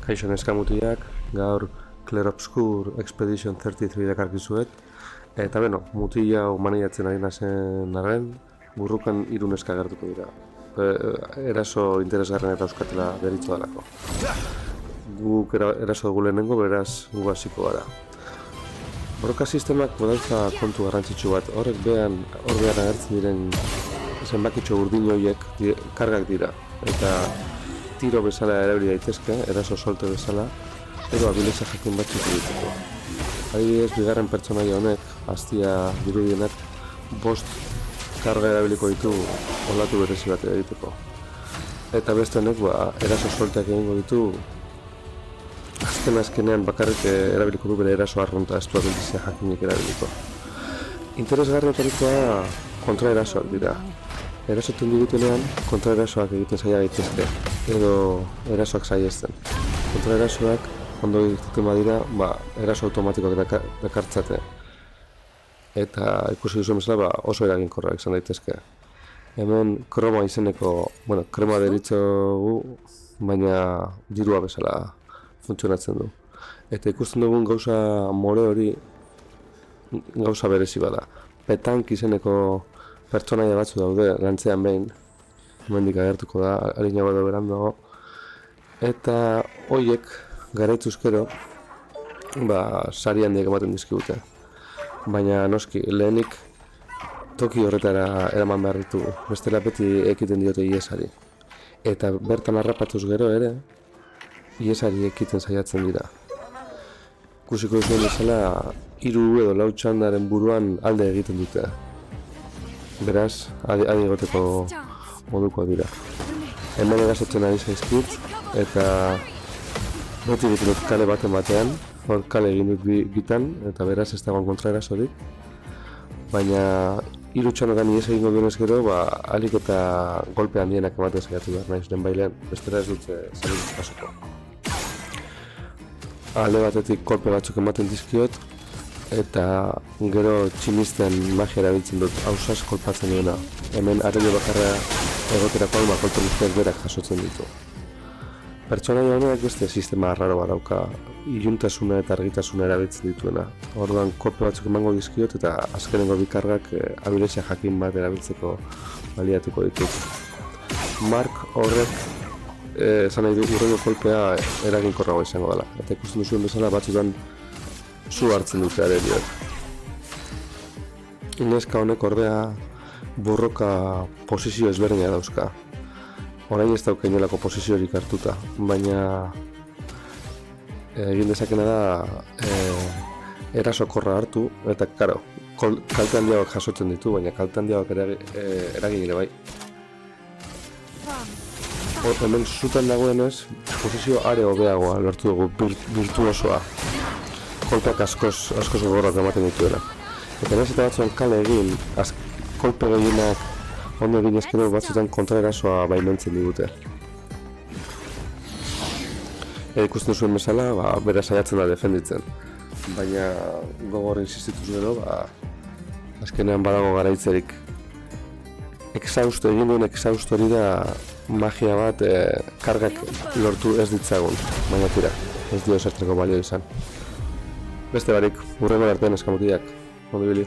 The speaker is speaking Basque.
Kaixo neska mutiak, gaur Clair Obscur Expedition 33 dakarkizuet. Eta beno, mutila humaniatzen ari nazen arren, burrukan 3 neska agertuko dira. Eraso interesgarren eta euskatela deritzo dalako. Guk eraso dugu lehenengo, beraz gu hasiko gara. Borroka sistemak badauka kontu garrantzitsu bat, hor behan agertzen diren zenbakitxo urdin horiek kargak dira. Eta tiro bezala erabili daitezke, eraso solte bezala, edo abileza jakin batzuk egiteko. Adibidez, bigarren pertsonaia honek, Astia dirudienak, 5 karga erabiliko ditu olatu berezi bat egiteko. Eta beste honek, eraso solteak egingo ditu, azkenean bakarrik erabiliko du bere eraso arrunta ez du abilizia jakinik erabiliko. Interesgarrietarikoa kontraerasoak dira. Erasoten digutenean, kontraerasoak egiten zaila gaitezke, edo erasoak saihestzen. Kontraerasoak, ondo egiten badira, eraso automatikoak dakartzate. Eta ikusi duzuen bezala, oso eraginkorrak izan daitezke. Hemen kroma izeneko, krema deritzogu, baina dirua bezala funtzionatzen du. Eta ikusten dugun gauza more hori, gauza berezi bada. Petank izeneko pertsonaia batzu daude lantzean behin, hemendik agertuko da, harinago edo berandago. Eta horiek, garaitzuzkero, sari handiak ematen dizkigute. Baina noski, lehenik toki horretara eraman behar ditugu, bestela beti ekiten diote iesari. Eta bertan harrapatuz gero ere, iesari ekiten saiatzen dira. Ikusiko duzuen bezala, 3 edo 4 txandaren buruan alde egiten dute. Beraz, adi egoteko moduko dira. Hemen erasotzen ari zaizkit, eta beti egiten dut kale batean, hor kale egin dut bitan, eta beraz ez dagoen kontraerasorik. Baina, 3 txandan ies egingo duenez gero, alik eta golpe handienak ematen saiatu behar nahiz den bailean, bestera ez dut zailuz pasoko. Alde batetik kolpe batzuk ematen dizkiot, eta gero tximisten magia erabiltzen dut, hausaz kolpatzen duena. Hemen areio bakarra egoterakoan kolpe guztiak berak jasotzen ditu. Pertsonaia honek beste sistema arraro bat dauka, iluntasuna eta argitasuna erabiltzen dituena. Orduan kolpe batzuk emango dizkiot eta azkenengo bikargak abilezia jakin bat erabiltzeko baliatuko ditut. Mark horrek esan nahi du urrengo kolpea eraginkorragoa izango dela. Eta ikusten duzuen bezala batzutan zu hartzen dute arerioek. Neska honek ordea borroka posizio ezberdina dauzka. Orain ez dauka inolako posiziorik hartuta, baina egin dezakena da erasokorra hartu, eta karo, kalte handiagoak jasotzen ditu, baina kalte handiagoak eragin ere bai. Hemen zutan dagoenez, posizio are hobeagoa lortu dugu virtuosoa. Kolpeak askoz gogorrak ematen dituela. Eta nahiz eta batzuan kale egin, kolpe gehienak ondo egin ezkero batzutan kontraerasoa baimentzen digute. Ikusten zuen bezala, bera saiatzen da defenditzen. Baina gogor insistituz gero, azkenean badago garaitzerik. Exhausto egin duen exhausto hori da magia bat kargak lortu ez ditzagun, baina tira, ez dio esertzeko balio izan. Beste barik, hurrengo artean eskamutiak, ondo ibili.